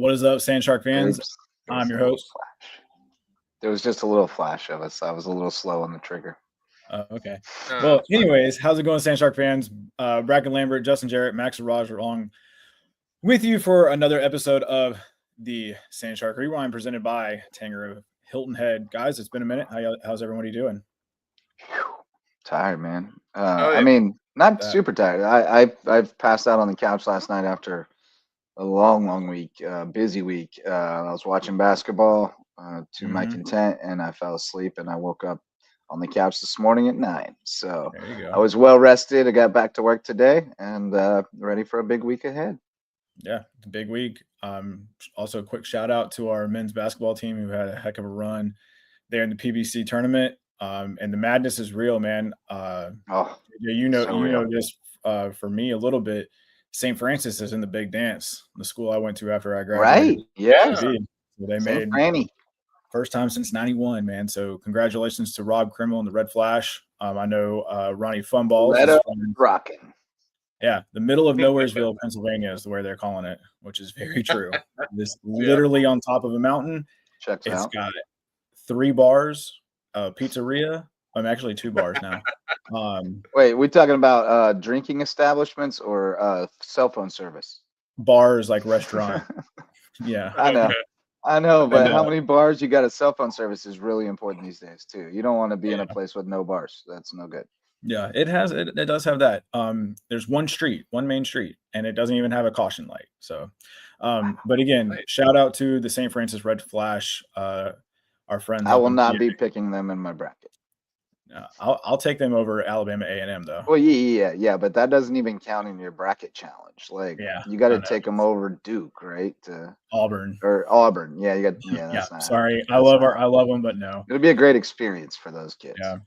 What is up, Sand Shark fans? Oops. I'm your host. There was just a little flash of us. I was a little slow on the trigger. Okay. Well, anyways, how's it going, Sand Shark fans? Brackin Lambert, Justin Jarrett, Max and Raj are along with you for another episode of the Sand Shark Rewind presented by Tanger of Hilton Head. Guys, it's been a minute. How's everybody doing? Tired, man. I mean, not super tired. I've passed out on the couch last night after a long week, busy week. I was watching basketball to my content, and I fell asleep, and I woke up on the couch this morning at 9. So I was well rested. I got back to work today, and ready for a big week ahead. Yeah, it's a big week. Also, a quick shout out to our men's basketball team who had a heck of a run there in the PBC tournament. And the madness is real, man. You know this for me a little bit. St. Francis is in the big dance, the school I went to after I graduated. Right? Yeah. So they made first time since '91, man. So congratulations to Rob Krimmel and the Red Flash. I know Ronnie Funballs. Rocking. Yeah, the middle of Nowheresville, Pennsylvania is where they're calling it, which is very true. This literally on top of a mountain. Checks it's out. Got 3 bars, pizzeria. I'm actually 2 bars now. Wait, we talking about drinking establishments or cell phone service? Bars like restaurant. Yeah, I know, but how many bars you got? A cell phone service is really important these days too. You don't want to be in a place with no bars. That's no good. Yeah, it does have that. There's one main street, and it doesn't even have a caution light. So, but again, shout out to the St. Francis Red Flash, our friends. I will not be picking them in my bracket. I'll take them over Alabama A&M though. Well, yeah, but that doesn't even count in your bracket challenge. Like, you got to take them over Duke, right? Auburn. Yeah, you got. Yeah, that's not. Sorry, I love them, but no. It'll be a great experience for those kids. Yeah.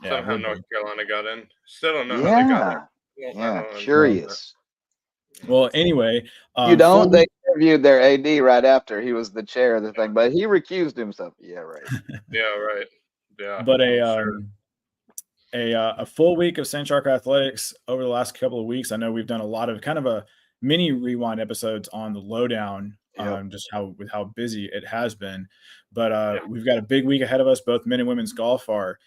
Somehow North Carolina got in. Still don't know how they got in. Yeah, curious. Well, anyway, you don't. They interviewed their AD right after he was the chair of the thing, but he recused himself. Yeah, right. Yeah, right. Yeah. But a full week of Sand Shark Athletics over the last couple of weeks. I know we've done a lot of kind of a mini rewind episodes on the lowdown, just how busy it has been. But we've got a big week ahead of us. Both men and women's golf are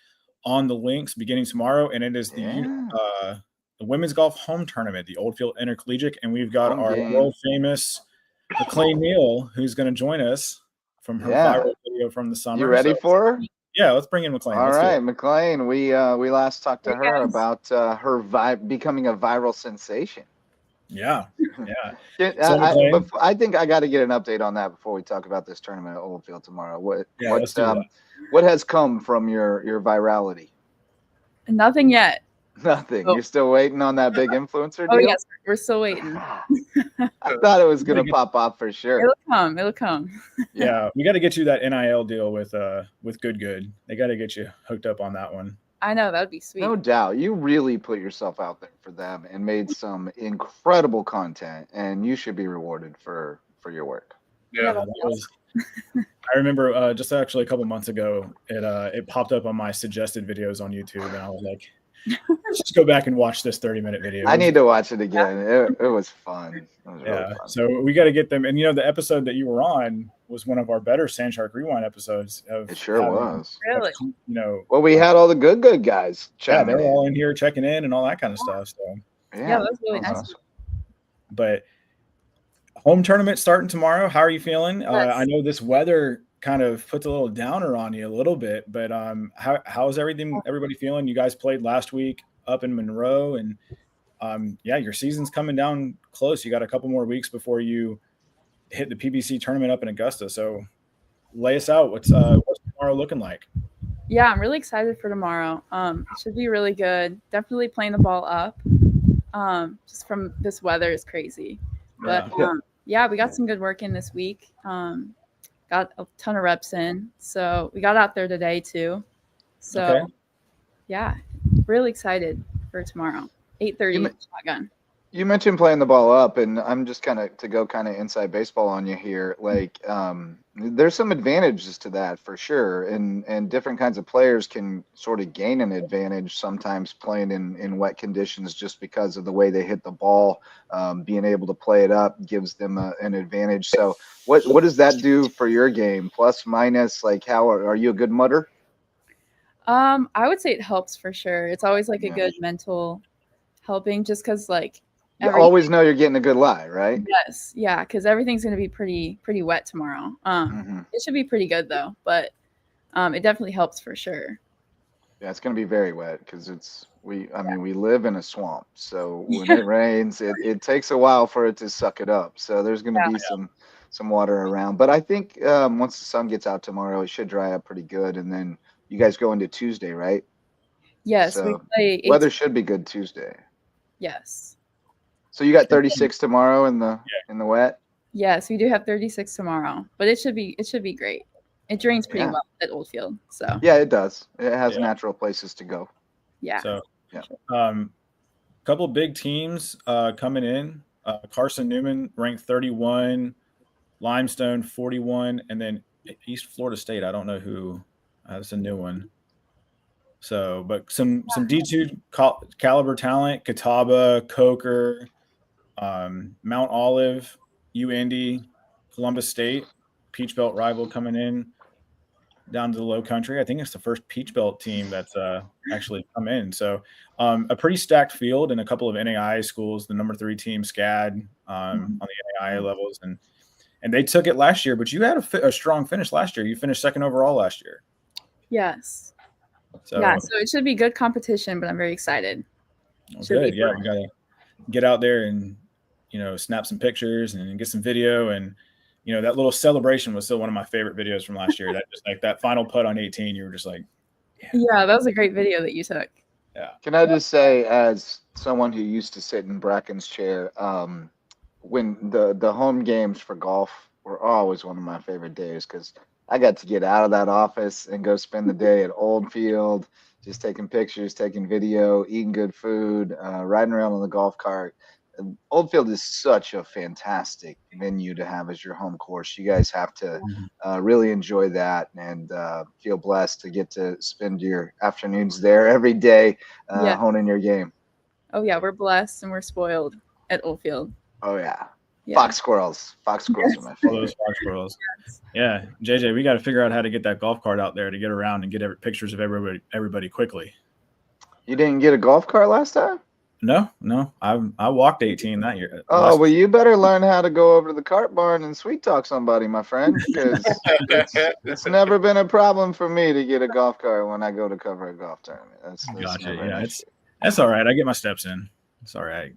on the links beginning tomorrow, and it is the women's golf home tournament, the Oldfield Intercollegiate, and we've got our world famous McLain Neal who's going to join us from her viral video from the summer. You ready for her? Yeah, let's bring in McLain. All right, McLain. We last talked to her about her becoming a viral sensation. Yeah. I think I got to get an update on that before we talk about this tournament at Oldfield tomorrow. What has come from your virality? Nothing yet. Nothing. You're still waiting on that big influencer deal? Oh, yes. We're still waiting. I thought it was going to pop off for sure. It'll come. Yeah, we got to get you that NIL deal with Good. They got to get you hooked up on that one. I know, that would be sweet. No doubt. You really put yourself out there for them and made some incredible content, and you should be rewarded for your work. Yeah. I remember just actually a couple months ago, it popped up on my suggested videos on YouTube, and I was like, let's just go back and watch this 30-minute video. I need to watch it again. It was fun. It was really fun. So we got to get them. And the episode that you were on was one of our better Sand Shark Rewind episodes. It sure was. Really? Well, we had all the good guys. Yeah, they're all in here checking in and all that kind of stuff. So yeah, that was really nice. Awesome. But home tournament starting tomorrow. How are you feeling? I know this weather kind of puts a little downer on you a little bit, but how's everybody feeling? You guys played last week up in Monroe, and your season's coming down close. You got a couple more weeks before you hit the PBC tournament up in Augusta. So lay us out. What's tomorrow looking like? Yeah, I'm really excited for tomorrow. It should be really good. Definitely playing the ball up. Just from this weather is crazy. But we got some good work in this week. Got a ton of reps in. So we got out there today too. So really excited for tomorrow. 8:30 shotgun. You mentioned playing the ball up, and I'm just kind of to go kind of inside baseball on you here. Like, there's some advantages to that for sure, and different kinds of players can sort of gain an advantage sometimes playing in wet conditions just because of the way they hit the ball. Being able to play it up gives them an advantage. So, what does that do for your game? Plus, minus, like, how are you a good mutter? I would say it helps for sure. It's always like a Yeah. good mental helping, just because like You always know you're getting a good lie, right? Yes, yeah, because everything's gonna be pretty wet tomorrow. It should be pretty good though, but it definitely helps for sure. Yeah, it's going to be very wet because we live in a swamp. So when it rains, it takes a while for it to suck it up. So there's going to be some water around. But I think once the sun gets out tomorrow, it should dry up pretty good. And then you guys go into Tuesday, right? Yes, we So play weather should be good Tuesday. Yes. So you got 36 tomorrow in the wet? Yes, we do have 36 tomorrow, but it should be great. It drains pretty well at Oldfield. So yeah, it does. It has natural places to go. Yeah. So couple big teams coming in. Carson Newman ranked 31, Limestone 41, and then East Florida State. I don't know who. That's a new one. So, but some D2 caliber talent: Catawba, Coker, Mount Olive, UIndy, Columbus State, Peach Belt rival coming in down to the Low Country. I think it's the first Peach Belt team that's actually come in. So a pretty stacked field and a couple of NAIA schools. The number 3 team, SCAD, on the NAIA levels, and they took it last year. But you had a strong finish last year. You finished 2nd overall last year. Yes. So it should be good competition, but I'm very excited. Good. Yeah, we gotta get out there and snap some pictures and get some video, and that little celebration was still one of my favorite videos from last year. That just like that final putt on 18, you were just like, yeah, that was a great video that you took. Yeah. Can I just say, as someone who used to sit in Brackin's chair, when the home games for golf were always one of my favorite days because I got to get out of that office and go spend the day at Oldfield, just taking pictures, taking video, eating good food, riding around on the golf cart. Oldfield is such a fantastic venue to have as your home course. You guys have to really enjoy that and feel blessed to get to spend your afternoons there every day honing your game. Oh, yeah, we're blessed and we're spoiled at Oldfield. Oh, yeah. Fox squirrels. Fox squirrels are my favorite. Those fox squirrels. Yeah. JJ, we got to figure out how to get that golf cart out there to get around and get pictures of everybody quickly. You didn't get a golf cart last time? No. I walked 18 that year. Oh, well, you better learn how to go over to the cart barn and sweet talk somebody, my friend, because it's never been a problem for me to get a golf cart when I go to cover a golf tournament. Gotcha. Yeah, that's all right. I get my steps in. It's all right.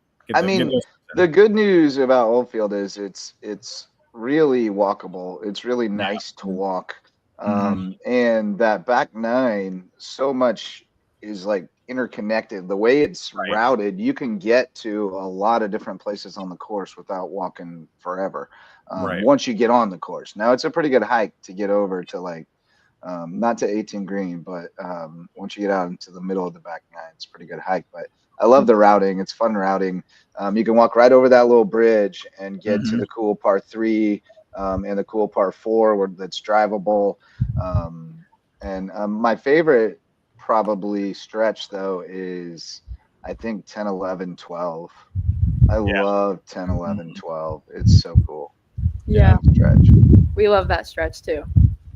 The good news about Oldfield is it's really walkable. It's really nice to walk. And that back 9, so much is like interconnected. The way it's routed, you can get to a lot of different places on the course without walking forever. Once you get on the course. Now it's a pretty good hike to get over to like not to 18 green, but once you get out into the middle of the back 9, it's a pretty good hike. But I love the routing. It's fun routing. You can walk right over that little bridge and get to the cool par 3 and the cool par 4 that's drivable. And my favorite probably stretch though is I think 10, 11, 12. I love 10, 11, 12. It's so cool. Yeah. Stretch. We love that stretch too.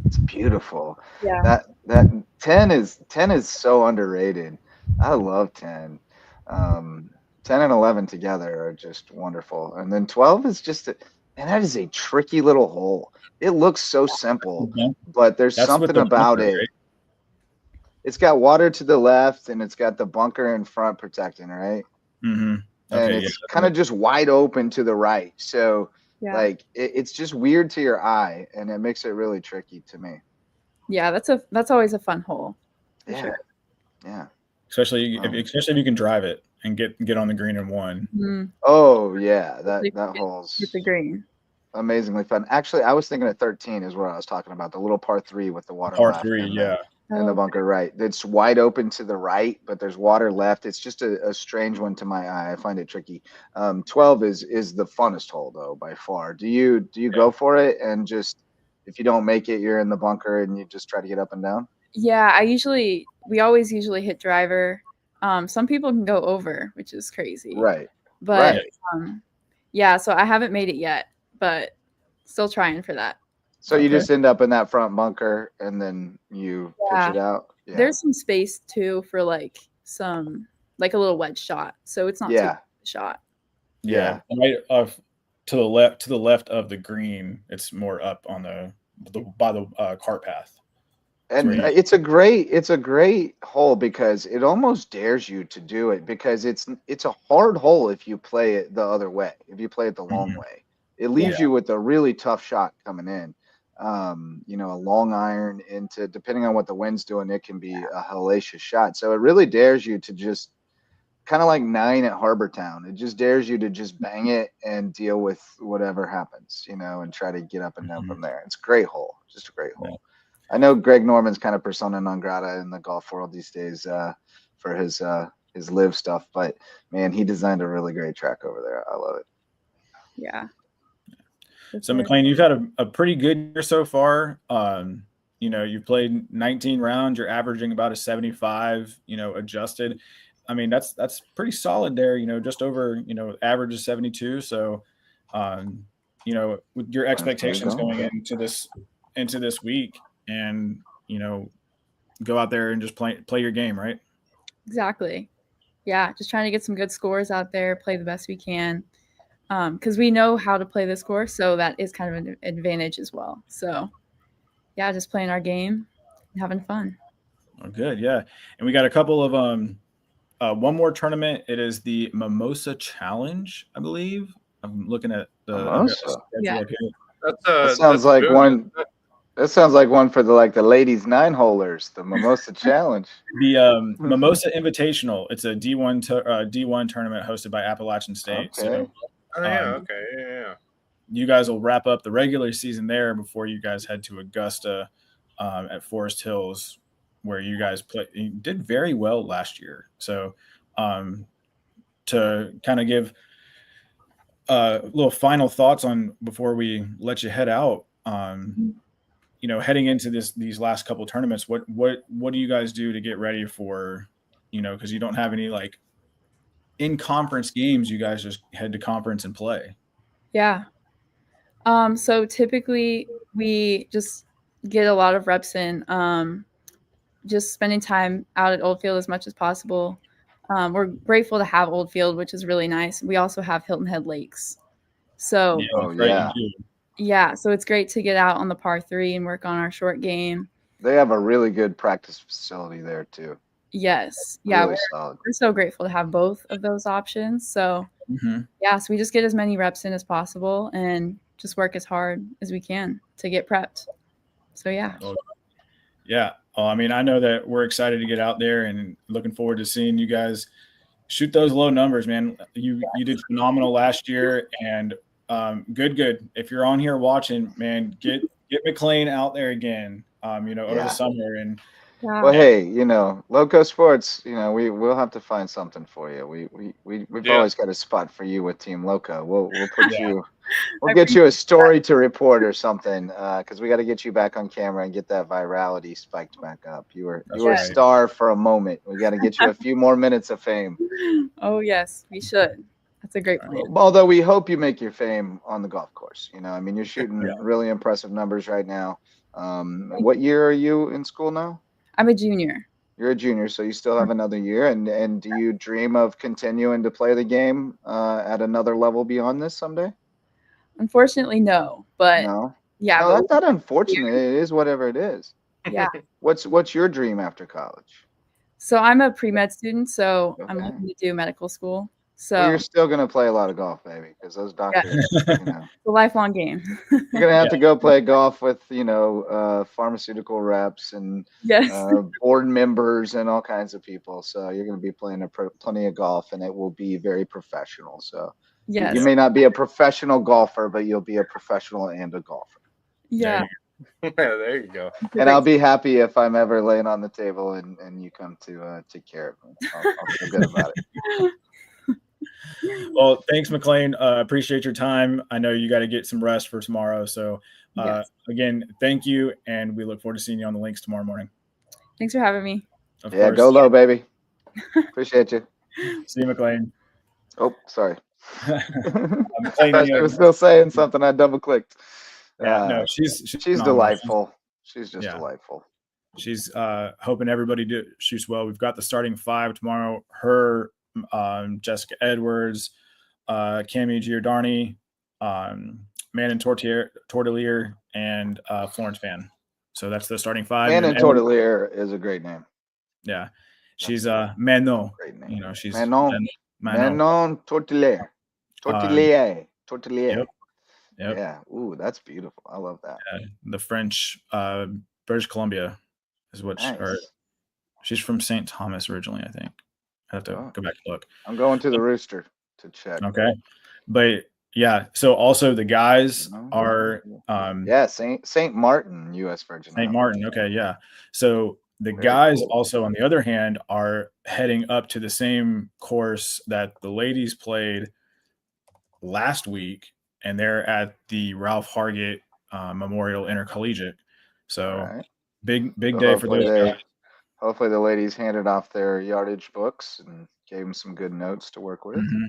It's beautiful. Yeah. That 10 is so underrated. I love 10. 10 and 11 together are just wonderful. And then 12 is just that is a tricky little hole. It looks so simple, but there's something about it. Right? It's got water to the left and it's got the bunker in front protecting, right? And it's kind of just wide open to the right. So like it's just weird to your eye and it makes it really tricky to me. Yeah, that's always a fun hole. Yeah. Yeah. Especially if you can drive it and get on the green in 1. Oh yeah, that hole's with the green. Amazingly fun. Actually, I was thinking at 13 is where I was talking about the little par 3 with the water. Par 3, yeah. in the bunker right. It's wide open to the right, but there's water left. It's just a strange one to my eye. I find it tricky. 12 is the funnest hole though by far. Do you go for it and just if you don't make it, you're in the bunker and you just try to get up and down? Yeah, we always usually hit driver. Some people can go over, which is crazy. Right. But yeah, so I haven't made it yet, but still trying for that. So you just end up in that front bunker and then you pitch it out. Yeah. There's some space too for like a little wedge shot. So it's not too big a shot. Yeah. Right to the left of the green, it's more up on by the cart path. And it's a great hole because it almost dares you to do it because it's a hard hole if you play it the other way. If you play it the long way, it leaves you with a really tough shot coming in. A long iron into, depending on what the wind's doing, it can be a hellacious shot. So it really dares you to just kind of like 9 at Harbor Town. It just dares you to just bang it and deal with whatever happens, and try to get up and down from there. It's a great hole, just a great hole. Yeah. I know Greg Norman's kind of persona non grata in the golf world these days for his live stuff, but man, he designed a really great track over there. I love it. Yeah. So McLain, you've had a pretty good year so far. You've played 19 rounds. You're averaging about a 75. Adjusted. I mean, that's pretty solid there. Just over. Average is 72. So, with your expectations going into this week, and go out there and just play your game, right? Exactly. Yeah, just trying to get some good scores out there, play the best we can. Because we know how to play this course, so that is kind of an advantage as well. So, yeah, just playing our game and having fun. Oh, good, yeah. And we got a couple of one more tournament. It is the Mimosa Challenge, I believe. I'm looking at the Mimosa. Yeah. That sounds like one. That sounds like one for the ladies 9-holers, the Mimosa Challenge. The Mimosa Invitational. It's a D1 tournament hosted by Appalachian State. Okay. So, you guys will wrap up the regular season there before you guys head to Augusta at Forest Hills, where you guys did very well last year. So, to kind of give little final thoughts on before we let you head out. Heading into these last couple of tournaments, what do you guys do to get ready for, because you don't have any in conference games, you guys just head to conference and play. Yeah. So typically we just get a lot of reps in, just spending time out at Oldfield as much as possible. We're grateful to have Oldfield, which is really nice. We also have Hilton Head Lakes. So yeah, so it's great to get out on the par 3 and work on our short game. They have a really good practice facility there too. Yes. Yeah. Really we're so grateful to have both of those options. So so we just get as many reps in as possible and just work as hard as we can to get prepped. So yeah. Yeah. I mean, I know that we're excited to get out there and looking forward to seeing you guys shoot those low numbers, man. You did phenomenal last year, and good. If you're on here watching, man, get McLain out there again. Over the summer and. Well, hey, Loco Sports, we'll have to find something for you. We've always got a spot for you with Team Loco. We'll put you, we'll get you a story to report or something, because we got to get you back on camera and get that virality spiked back up. You were a star for a moment. We got to get you a few more minutes of fame. Oh yes, we should. That's a great plan. Although we hope you make your fame on the golf course. You're shooting really impressive numbers right now. What year are you in school now? I'm a junior. You're a junior, so you still have another year. And do you dream of continuing to play the game at another level beyond this someday? Unfortunately, no. But no. Yeah. No, that's not unfortunate. It is whatever it is. Yeah. What's your dream after college? So I'm a pre-med student, so I'm hoping to do medical school. So you're still gonna play a lot of golf, baby, because those doctors, it's a lifelong game. You're gonna have to go play golf with, pharmaceutical reps and board members and all kinds of people. So you're gonna be playing plenty of golf, and it will be very professional. So you may not be a professional golfer, but you'll be a professional and a golfer. Yeah. There you go. And I'll be happy if I'm ever laying on the table and you come to take care of me. I'll feel good about it. Well, thanks, McLain. Appreciate your time. I know you got to get some rest for tomorrow. So, again, thank you, and we look forward to seeing you on the links tomorrow morning. Thanks for having me. Of course. Go low, baby. Appreciate you. See you, McLain. Oh, sorry. McLain She was still saying something. I double clicked. Yeah, no, she's delightful. She's just delightful. She's hoping everybody shoots well. We've got the starting 5 tomorrow. Her, Jessica Edwards, Cami Giordani, Manon Tortelier, and Florence Fan. So that's the starting 5. Manon Tortelier is a great name. Yeah, she's Manon. Great name. You know, she's Manon Tortelier. Tortelier. Yep. Yeah. Ooh, that's beautiful. I love that. The French, British Columbia is what she's from St. Thomas originally, I think. I have to go back and look. I'm going to the Rooster to check. Okay. But yeah, so also the guys are St. Martin, U.S. Virgin St. Martin. Okay, yeah. So the guys also, on the other hand, are heading up to the same course that the ladies played last week, and they're at the Ralph Hargett Memorial Intercollegiate. So big day for those guys. Hopefully the ladies handed off their yardage books and gave them some good notes to work with. Mm-hmm.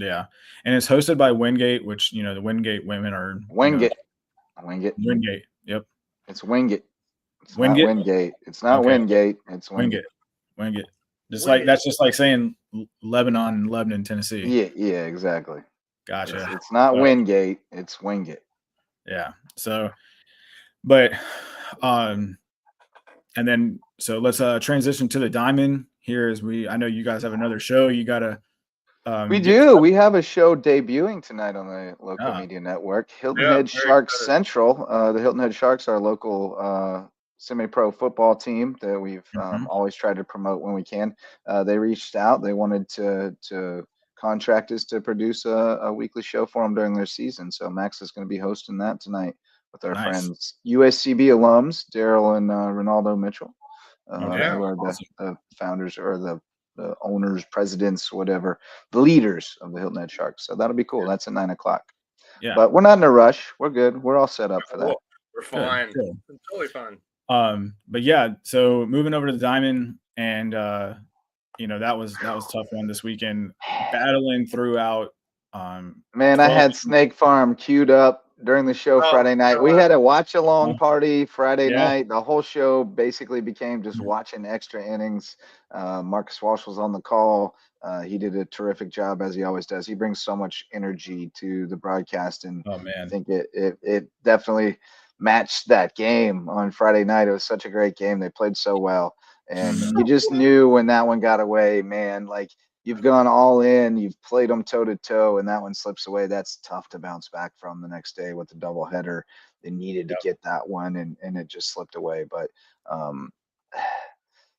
Yeah. And it's hosted by Wingate, which, you know, the Wingate women are Wingate. Yep. It's Wingate. It's Wingate? not Wingate. It's not Wingate. It's Wingate. Wingate. That's just like saying Lebanon, Tennessee. Yeah, exactly. Gotcha. It's not Wingate. It's Wingate. Yeah. So, but, and then, so let's transition to the Diamond here I know you guys have another show. You got to. We do. We have a show debuting tonight on the local media network, Hilton Head Sharks Central. The Hilton Head Sharks are a local semi-pro football team that we've always tried to promote when we can. They reached out. They wanted to contract us to produce a weekly show for them during their season. So Max is going to be hosting that tonight with our friends, USCB alums, Daryl and Ronaldo Mitchell, who are the founders or the owners, presidents, whatever, the leaders of the Hilton Head Sharks. So that'll be cool. That's at 9:00. Yeah. But we're not in a rush. We're good. We're all set up for that. We're fine. Good. It's totally fine. But yeah, so moving over to the Diamond, and you know, that was a tough one this weekend, battling throughout. Man, I had Snake Farm queued up during the show Friday night. We had a watch along party Friday night. The whole show basically became just watching extra innings. Marcus Walsh was on the call. He did a terrific job, as he always does. He brings so much energy to the broadcast, and I think it definitely matched that game on Friday night. It was such a great game. They played so well, and you just knew when that one got away, man, like, you've gone all in, you've played them toe to toe, and that one slips away. That's tough to bounce back from the next day with the doubleheader. They needed to get that one, and it just slipped away. But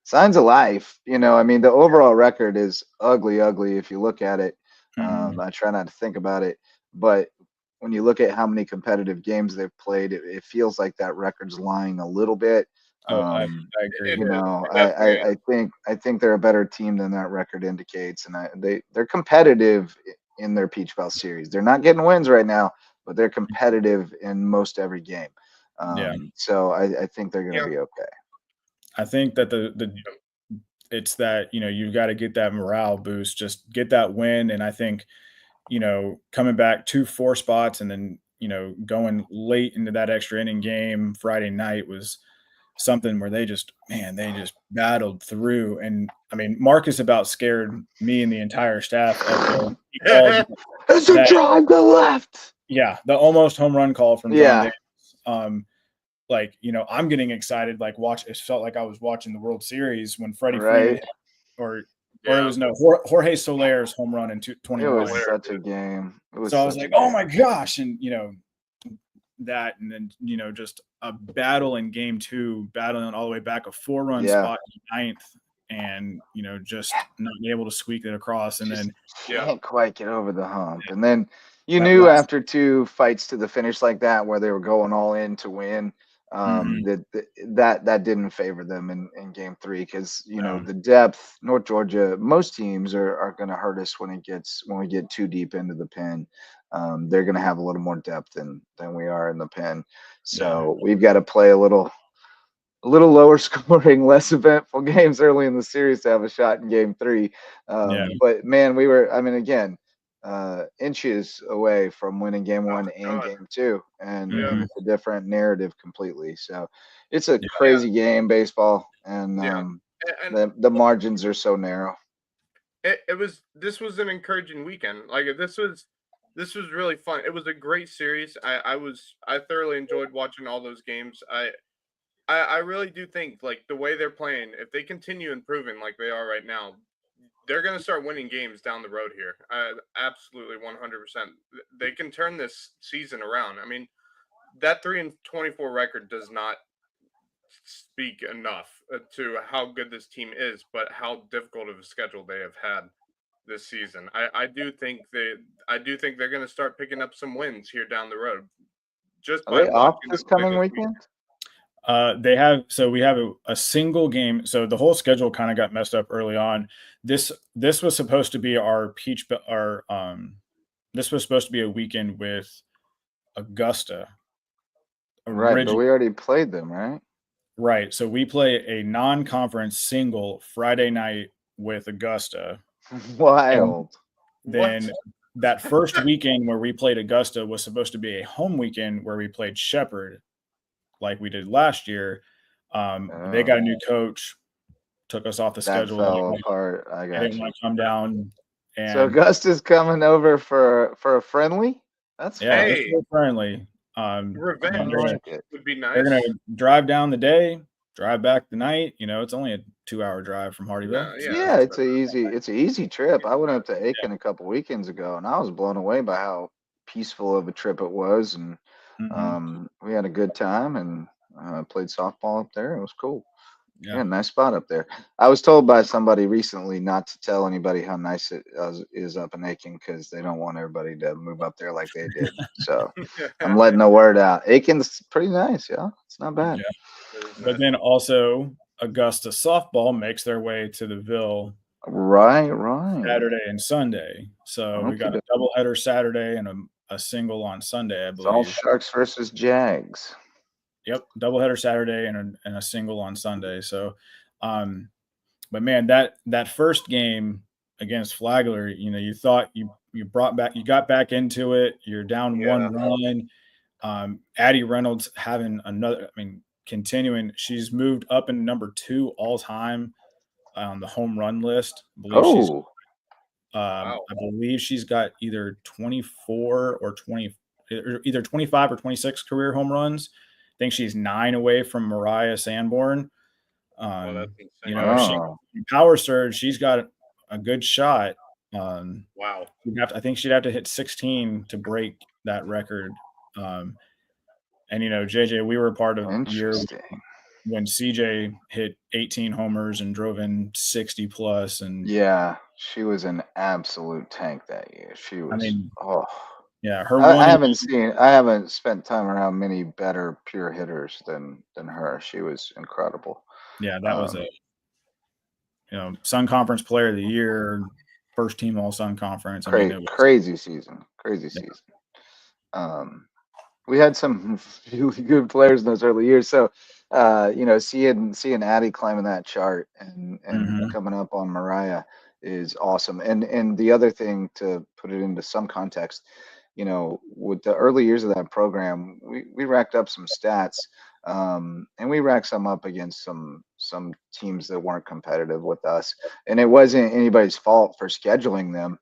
signs of life, you know. I mean, the overall record is ugly if you look at it. I try not to think about it, but when you look at how many competitive games they've played, it feels like that record's lying a little bit. I agree. You know, I think they're a better team than that record indicates, and they're competitive in their Peach Belt series. They're not getting wins right now, but they're competitive in most every game. So I think they're going to be okay. I think that it's that, you know, you've got to get that morale boost, just get that win, and I think, you know, coming back 2-4 spots and then, you know, going late into that extra inning game Friday night was something where they just battled through. And I mean, Marcus about scared me and the entire staff up there. It's a drive to left. Yeah, the almost home run call from John Davis. Like, you know, I'm getting excited. Like, it felt like I was watching the World Series when Freddie Freeman or it was Jorge Soler's home run in 2021. It was such a game. So I was like, oh my gosh, and you know. That, and then, you know, just a battle in game 2, battling all the way back, a 4-run spot in 9th, and, you know, just not able to squeak it across, and then can't quite get over the hump. And then you knew after 2 fights to the finish like that, where they were going all in to win, that didn't favor them in game 3 because the depth. North Georgia, most teams are going to hurt us when we get too deep into the pen. They're going to have a little more depth than we are in the pen, so we've got to play a little lower scoring, less eventful games early in the series to have a shot in game 3. But man, we were, again, inches away from winning game 1 and game 2, and it's a different narrative completely. So it's a crazy game, baseball, and the margins are so narrow. This was an encouraging weekend. Like this was really fun. It was a great series. I thoroughly enjoyed watching all those games. I really do think, like, the way they're playing, if they continue improving like they are right now, they're going to start winning games down the road here. Absolutely 100%. They can turn this season around. That 3-24 record does not speak enough to how good this team is, but how difficult of a schedule they have had this season. I do think they're going to start picking up some wins here down the road. Just by they off watching this them play coming weekend? We have a single game. So the whole schedule kind of got messed up early on. This was supposed to be this was supposed to be a weekend with Augusta. Right, but we already played them, right? Right. So we play a non-conference single Friday night with Augusta. Wild. Then that first weekend where we played Augusta was supposed to be a home weekend where we played Shepherd, like we did last year. They got a new coach, took us off the schedule. Fell apart. I got didn't want to come down. And so Augusta's coming over for a friendly. That's friendly. Revenge would be nice. They're gonna drive down the day, drive back the night. It's only a 2-hour drive from Hardyville. It's an easy trip. I went up to Aiken a couple weekends ago, and I was blown away by how peaceful of a trip it was, and we had a good time and played softball up there. It was cool. Yeah, nice spot up there. I was told by somebody recently not to tell anybody how nice it is up in Aiken because they don't want everybody to move up there like they did. So I'm letting the word out. Aiken's pretty nice, it's not bad. But then also Augusta softball makes their way to the Ville. Right. Saturday and Sunday. So we got a doubleheader Saturday and a single on Sunday, I believe. It's all Sharks versus Jags. Yep, doubleheader Saturday and a single on Sunday. So, but man, that first game against Flagler, you thought you got back into it. You're down 1-1. Addie Reynolds having another. Continuing. She's moved up in number 2 all time on the home run list. I believe she's got either 24 or 20, either 25 or 26 career home runs. I think she's 9 away from Mariah Sanborn. That's insane. Power surge, she's got a good shot. Wow. I think she'd have to hit 16 to break that record. And JJ, we were a part of the year when CJ hit 18 homers and drove in 60 plus. And she was an absolute tank that year. She was. I haven't spent time around many better pure hitters than her. She was incredible. Yeah, that was Sun Conference Player of the Year, first team All Sun Conference. Crazy season. We had some really good players in those early years. So, seeing Addie climbing that chart and coming up on Mariah is awesome. And the other thing, to put it into some context, with the early years of that program, we racked up some stats, and we racked some up against some teams that weren't competitive with us. And it wasn't anybody's fault for scheduling them,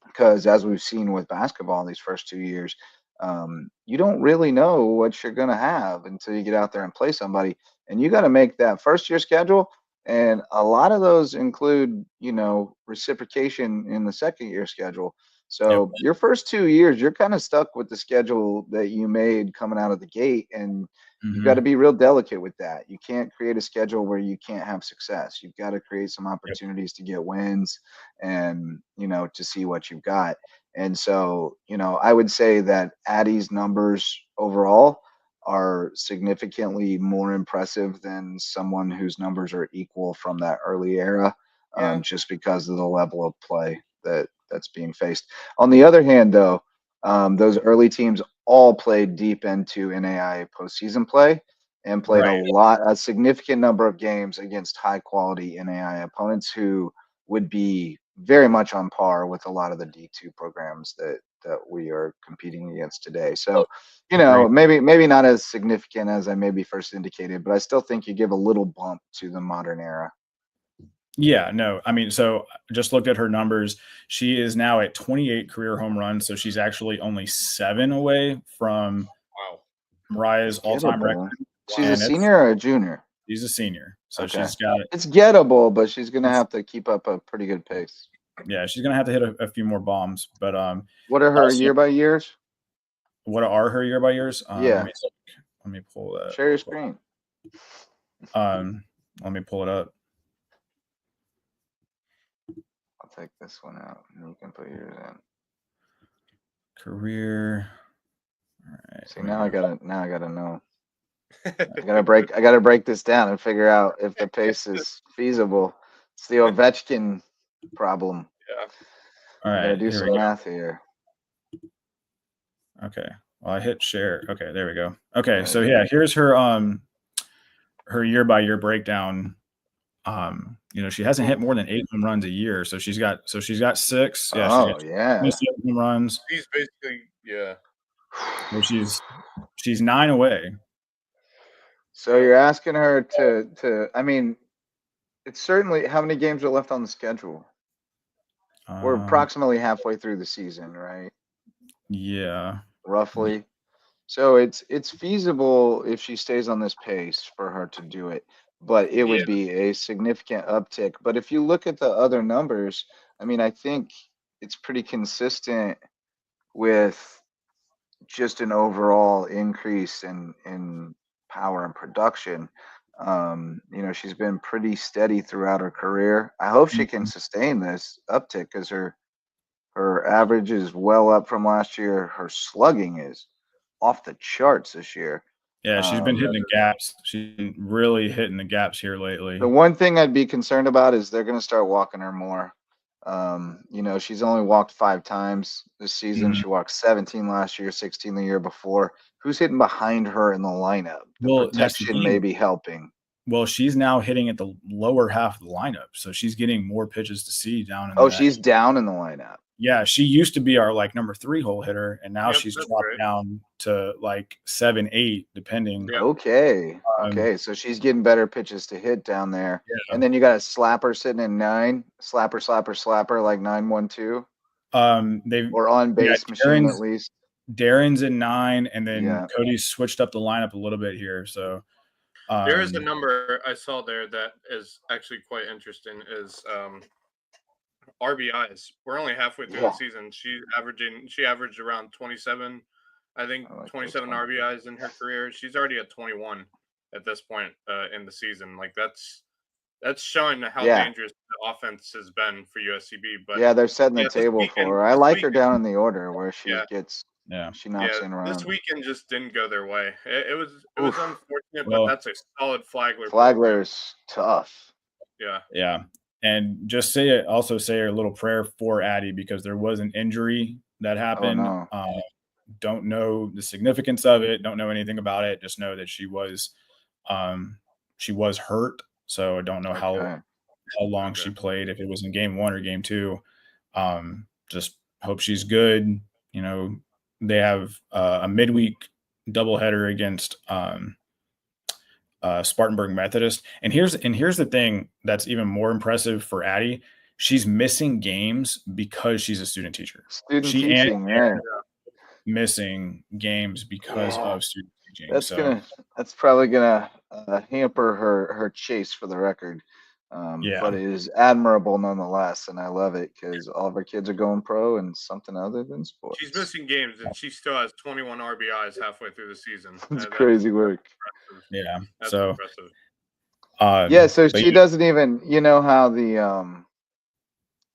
because as we've seen with basketball these first 2 years, you don't really know what you're going to have until you get out there and play somebody. And you got to make that first year schedule. And a lot of those include, reciprocation in the second year schedule. So your first 2 years, you're kind of stuck with the schedule that you made coming out of the gate. And you've got to be real delicate with that. You can't create a schedule where you can't have success. You've got to create some opportunities to get wins and, to see what you've got. And so, I would say that Addie's numbers overall are significantly more impressive than someone whose numbers are equal from that early era, just because of the level of play that's being faced. On the other hand, though, those early teams all played deep into NAIA postseason play and played a significant number of games against high quality NAIA opponents who would be very much on par with a lot of the D2 programs that we are competing against today. So, maybe not as significant as I maybe first indicated, but I still think you give a little bump to the modern era. Yeah, no, I mean, so just looked at her numbers. She is now at 28 career home runs, so she's actually only 7 away from Mariah's all-time record. She's a senior or a junior? She's a senior, so okay. She's got it. It's gettable, but she's gonna have to keep up a pretty good pace. Yeah, she's gonna have to hit a few more bombs. But what are her year by years? What are her year by years? Yeah. Let me pull that. Share your screen. Let me pull it up. I'll take this one out, and you can put yours in. Career. All right. See, now I gotta know. I gotta break this down and figure out if the pace is feasible. It's the Ovechkin problem. Yeah. All right. I gotta do some math here. Okay. Well, I hit share. Okay, there we go. Okay, so yeah, here's her year by year breakdown. She hasn't hit more than 8 home runs a year, so she's got 6. Yeah, she's got 7 home runs. She's basically So she's 9 away. So you're asking her to I mean, it's certainly, how many games are left on the schedule? We're approximately halfway through the season, right? Yeah. Roughly. So it's feasible if she stays on this pace for her to do it, but it would be a significant uptick. But if you look at the other numbers, I mean, I think it's pretty consistent with just an overall increase in power and production. She's been pretty steady throughout her career. I hope she can sustain this uptick because her average is well up from last year. Her slugging is off the charts this year. Yeah, she's been hitting the gaps. She's been really hitting the gaps here lately. The one thing I'd be concerned about is they're going to start walking her more. She's only walked 5 times this season. She walked 17 last year, 16 the year before. Who's hitting behind her in the lineup? The protection may be helping. Well, she's now hitting at the lower half of the lineup, so she's getting more pitches to see down in she's down in the lineup. Yeah, she used to be our number 3 hole hitter, and now she's dropped down to 7, 8, depending. Okay. So she's getting better pitches to hit down there. Yeah. And then you got a slapper sitting in 9, slapper, like 9-1-2. Or on base machine at least. Darren's in 9, and then Cody's switched up the lineup a little bit here. So there is a number I saw there that is actually quite interesting. Is RBIs. We're only halfway through the season. She averaged around 27, I think, 27 RBIs in her career. She's already at 21 at this point in the season. That's showing how dangerous the offense has been for USCB. But they're setting the table for her. I like her down in the order where she gets. She knocks in around. This weekend just didn't go their way. It was unfortunate, but that's a solid Flagler. Flagler's tough. Yeah. And just say a little prayer for Addie, because there was an injury that happened. Oh, no. Don't know the significance of it. Don't know anything about it. Just know that she was hurt. So I don't know how long she played, if it was in game 1 or game 2. Just hope she's good. They have a midweek doubleheader against Spartanburg Methodist. And here's the thing that's even more impressive for Addie. She's missing games because she's a student teacher. Missing games because of student teaching. That's probably gonna hamper her chase for the record. But it is admirable nonetheless, and I love it because all of her kids are going pro and something other than sports. She's missing games, and she still has 21 RBIs halfway through the season. It's crazy work. Yeah, that's so impressive. So she doesn't even,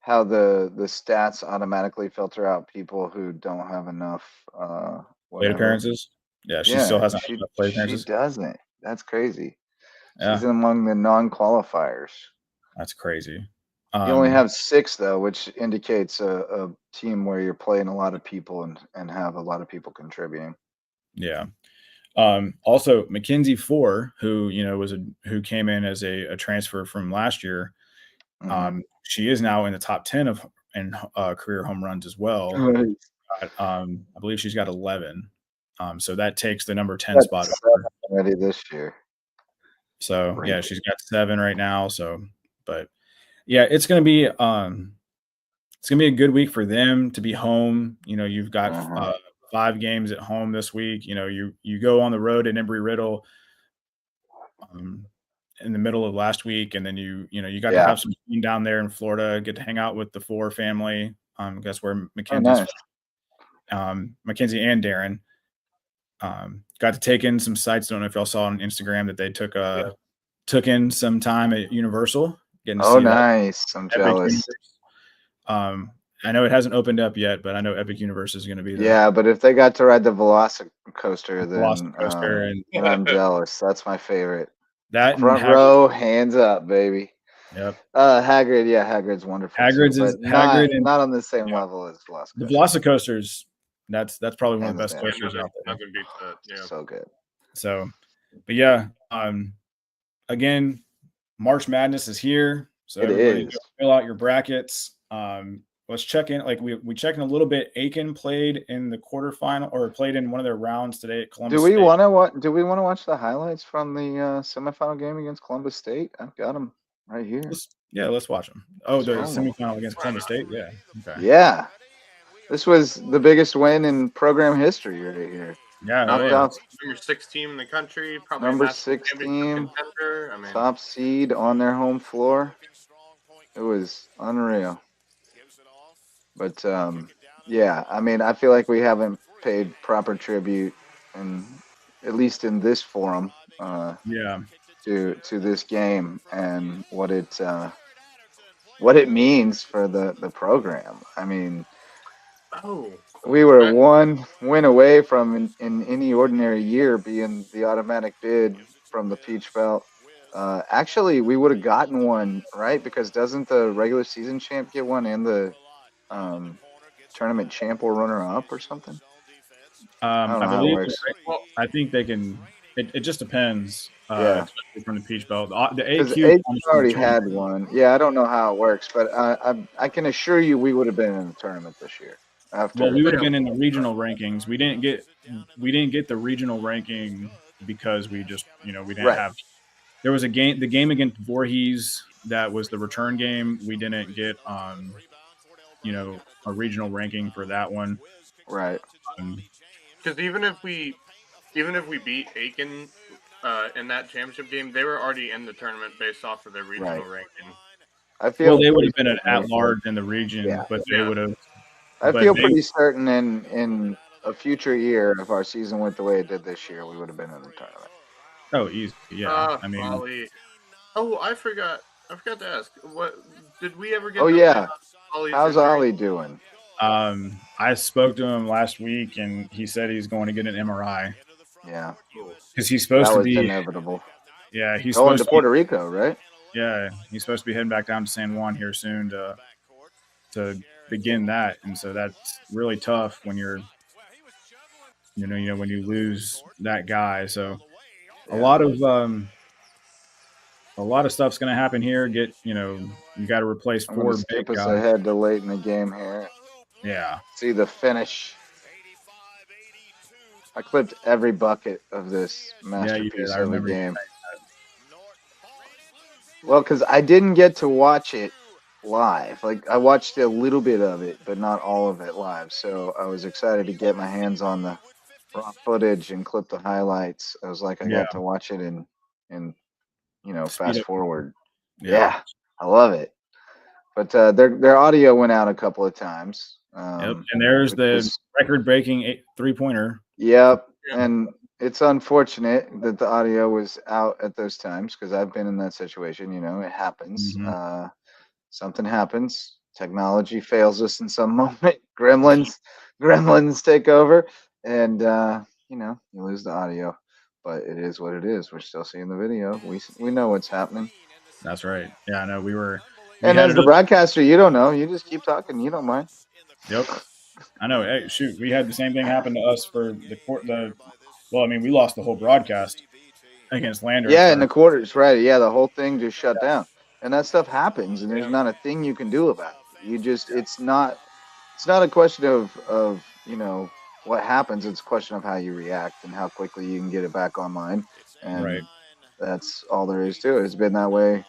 how the stats automatically filter out people who don't have enough plate appearances. Yeah, she still hasn't she played she appearances. doesn't. That's crazy. She's Yeah, among the non-qualifiers. that's crazy. You only have 6 though, which indicates a team where you're playing a lot of people and have a lot of people contributing. Yeah. Also, Mackenzie Four, who who came in as a transfer from last year, she is now in the top 10 of career home runs as well. Nice. I believe she's got 11. So that takes the number 10 spot already this year. So yeah, she's got 7 right now. So, but yeah, it's gonna be a good week for them to be home. You've got 5 games at home this week. You go on the road at Embry-Riddle in the middle of last week, and then you got to have some team down there in Florida. Get to hang out with the Four family. That's where Mackenzie's from. Mackenzie and Darren got to take in some sights. Don't know if y'all saw on Instagram that they took in some time at Universal. Getting to see nice! I'm jealous. I know it hasn't opened up yet, but I know Epic Universe is going to be there. Yeah, but if they got to ride the Velocicoaster, then I'm jealous. That's my favorite. That front row, hands up, baby. Yep. Hagrid's wonderful. Hagrid not on the same level as Velocicoaster. The Velocicoaster's that's probably one of the best coasters out there. Nothing beats that. Yeah. So good. So, but yeah, again, March Madness is here. So everybody fill out your brackets. Let's check in. Like we check in a little bit. Aiken played in the quarterfinal or played in one of their rounds today at Columbus State. Do we want to watch the highlights from the semifinal game against Columbus State? I've got them right here. Let's watch them. Oh, the semifinal against Columbus State. Yeah. Okay. Yeah. This was the biggest win in program history right here. Yeah. Number 6 team in the country. Probably number 6 team. Top seed on their home floor. It was unreal. But yeah, I mean, I feel like we haven't paid proper tribute, and at least in this forum, to this game and what it means for the program. I mean, we were one win away from in any ordinary year being the automatic bid from the Peach Belt. Actually, we would have gotten one, right? Because doesn't the regular season champ get one and the tournament champ or runner up or something? I believe. I think they can. It just depends. From the Peach Belt, the AQ already had one. Yeah, I don't know how it works, but I can assure you we would have been in the tournament this year. We would have been in the regional rankings. We didn't get the regional ranking because we just we didn't have. There was the game against Voorhees that was the return game. We didn't get a regional ranking for that one. Right. Because even if we beat Aiken in that championship game, they were already in the tournament based off of their regional ranking. I feel they would have been at large in the region, but they would have. I feel pretty certain in a future year, if our season went the way it did this year, we would have been in the tournament. Oh, easy. Yeah. I mean. Ollie. Oh, I forgot to ask. What did we ever get? Oh yeah. How's Ollie doing? I spoke to him last week, and he said he's going to get an MRI. Yeah. Because he's supposed to be inevitable. Yeah, he's going supposed to Puerto Rico, right? Yeah, he's supposed to be heading back down to San Juan here soon to begin that, and so that's really tough when you're, when you lose that guy. So a lot of stuff's going to happen here. You got to replace 4 big guys. Ahead to late in the game here. Yeah. See the finish. I clipped every bucket of this masterpiece of the game. Well, because I didn't get to watch it live. Like, I watched a little bit of it, but not all of it live. So I was excited to get my hands on the raw footage and clip the highlights. I was like, I got to watch it in fast forward. Yeah, I love it. But their audio went out a couple of times. And there's the record-breaking 3-pointer. Yep, and it's unfortunate that the audio was out at those times because I've been in that situation. It happens. Mm-hmm. Something happens. Technology fails us in some moment. Gremlins take over, and you lose the audio, but it is what it is. We're still seeing the video. We know what's happening. That's right. Yeah, no, we And had as the broadcaster, you don't know. You just keep talking. You don't mind. Yep. I know. Hey, shoot, we had the same thing happen to us for well, I mean, we lost the whole broadcast against Lander. Yeah, in the quarters, right? Yeah, the whole thing just shut down, and that stuff happens, and there's not a thing you can do about it. It's not a question of what happens. It's a question of how you react and how quickly you can get it back online, and right. that's all there is to it. It's been that way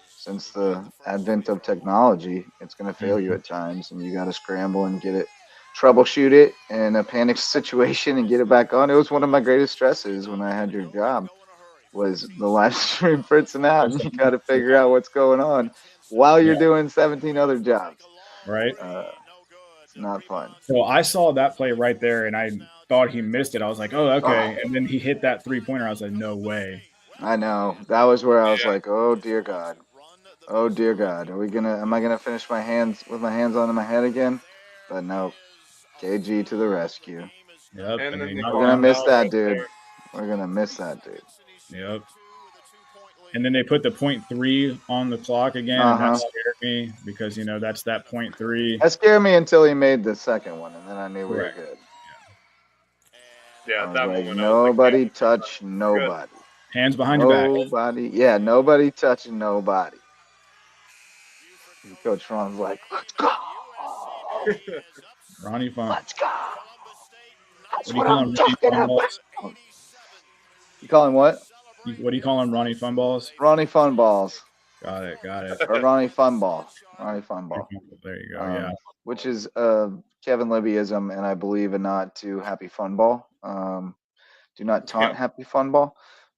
since the advent of technology. It's going to fail you at times, and you got to scramble and get it, troubleshoot it in a panic situation and get it back on. It was one of my greatest stresses when I had your job, was the live stream fritzing out, and you got to figure out what's going on while you're doing 17 other jobs. Right. It's not fun. So I saw that play right there, and I thought he missed it. I was like, oh, okay. And then he hit that 3-pointer. I was like, no way. I know. That was where I was like, oh, dear God. Oh, dear God. Am I going to finish my hands with my hands on my head again? But no. KG to the rescue. Yep. And we're going to miss that dude. We're going to miss that dude. Yep. And then they put the 0.3 on the clock again, and that scared me because, that's that 0.3. That scared me until he made the second one, and then I knew we were good. Yeah, that one. Nobody touch nobody. Hands behind your back. Nobody. Yeah, nobody touching nobody. Coach Ron's like, let's go. Ronnie Fun. Let's go. That's what I'm talking about. You call him what? What do you call him? Ronnie Funballs? Ronnie Funballs. Got it. Or Ronnie Funball. Ronnie Funball. There you go. Yeah. Which is Kevin Libbyism, and I believe a nod to Happy Funball. Do not taunt Happy Funball.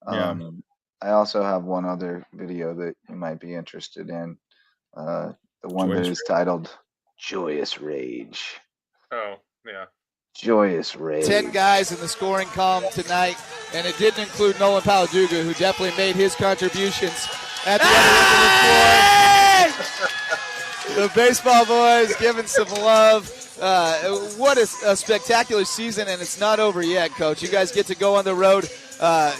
I also have one other video that you might be interested in. The one that is titled Joyous Rage. Oh, yeah. Joyous Rage. 10 guys in the scoring column tonight, and it didn't include Nolan Paladuga, who definitely made his contributions at the other end of the floor. The baseball boys giving some love. What a spectacular season, and it's not over yet, Coach. You guys get to go on the road.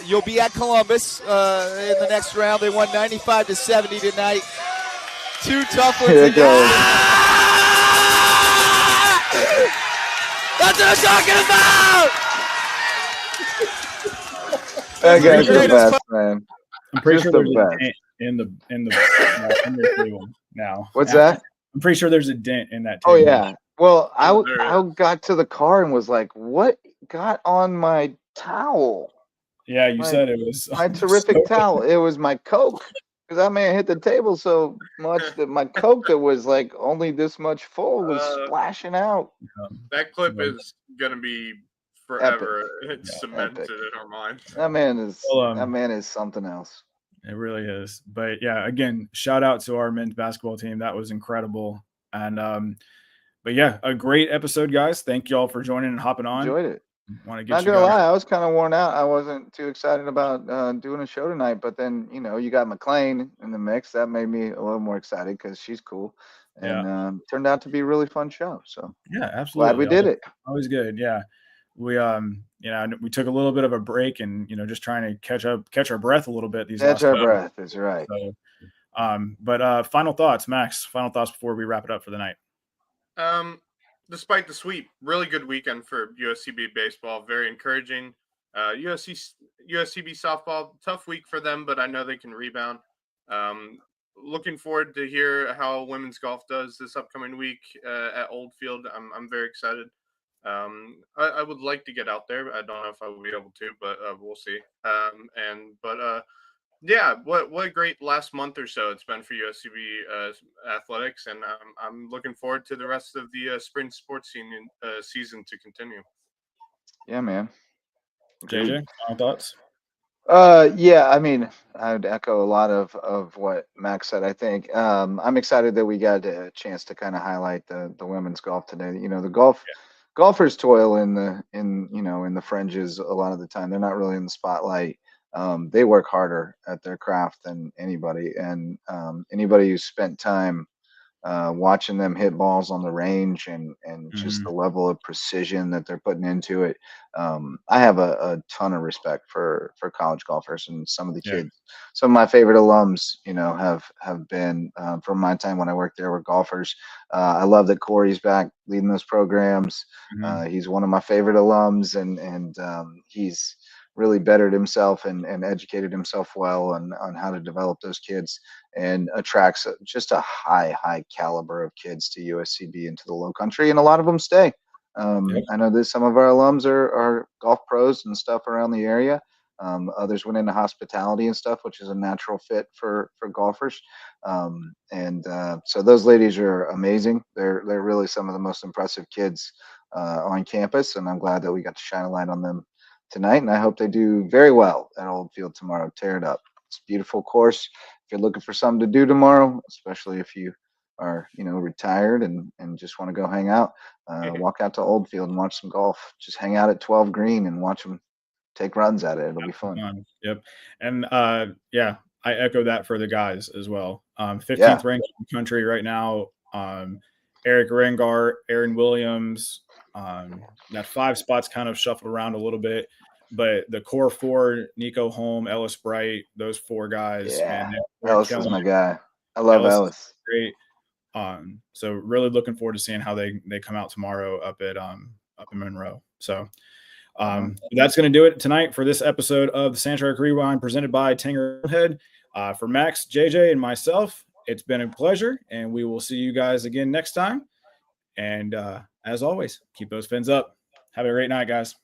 You'll be at Columbus in the next round. They won 95-70 tonight. 2 tough ones. Here it goes. That's what I'm talking about! That guy's the best, man. I'm pretty sure there's a dent in the table now. What's that? I'm pretty sure there's a dent in that table. Oh, yeah. Well, I got to the car and was like, what got on my towel? Yeah, you said it was my terrific towel. It was my Coke. Because I may have hit the table so much that my Coke that was like only this much full was splashing out. That clip is going to be forever. It's cemented in our minds. That man is something else. It really is. But yeah, again, shout out to our men's basketball team. That was incredible. And but yeah, a great episode, guys. Thank you all for joining and hopping on. Enjoyed it. Want to get Not gonna lie, I was kind of worn out. I wasn't too excited about doing a show tonight, but then you got McLain in the mix. That made me a little more excited because she's cool, and turned out to be a really fun show. So yeah, absolutely. Glad we did it. Always good. Yeah, we we took a little bit of a break and just trying to catch our breath a little bit. Catch our breath is right. So, but final thoughts, Max. Final thoughts before we wrap it up for the night. Despite the sweep, really good weekend for USCB baseball. Very encouraging. USCB softball, tough week for them, but I know they can rebound. Looking forward to hear how women's golf does this upcoming week at Oldfield. I'm very excited. I would like to get out there. I don't know if I will be able to, but we'll see. Yeah, what a great last month or so it's been for USCB Athletics, and I'm looking forward to the rest of the spring sports season to continue. Yeah, man. JJ, final thoughts? Yeah, I mean, I would echo a lot of what Max said. I think I'm excited that we got a chance to kind of highlight the women's golf today. The golfers toil in the fringes a lot of the time. They're not really in the spotlight. They work harder at their craft than anybody, and anybody who's spent time watching them hit balls on the range and just the level of precision that they're putting into it. I have a ton of respect for college golfers, and some of the kids, some of my favorite alums, have been from my time when I worked there were golfers. I love that Corey's back leading those programs. He's one of my favorite alums, and he's really bettered himself and educated himself well on how to develop those kids, and attracts just a high caliber of kids to USCB into the low country, and a lot of them stay. I know that some of our alums are golf pros and stuff around the area. Others went into hospitality and stuff, which is a natural fit for golfers. So those ladies are amazing. They're really some of the most impressive kids on campus, and I'm glad that we got to shine a light on them tonight, and I hope they do very well at Oldfield tomorrow. Tear it up. It's a beautiful course. If you're looking for something to do tomorrow, especially if you are, retired and just want to go hang out, walk out to Oldfield and watch some golf. Just hang out at 12 green and watch them take runs at it. It'll be fun. Yep. And I echo that for the guys as well. 15th ranked in the country right now. Eric Rengart, Aaron Williams. That 5 spots kind of shuffled around a little bit, but the core 4, Nico Holm, Ellis Bright, those 4 guys. Yeah, Ellis is my guy. I love Ellis. Great. So really looking forward to seeing how they come out tomorrow up in Monroe. So that's going to do it tonight for this episode of the Sand Shark Rewind presented by Tanger Head. For Max, JJ, and myself, it's been a pleasure, and we will see you guys again next time. And as always, keep those fins up. Have a great night, guys.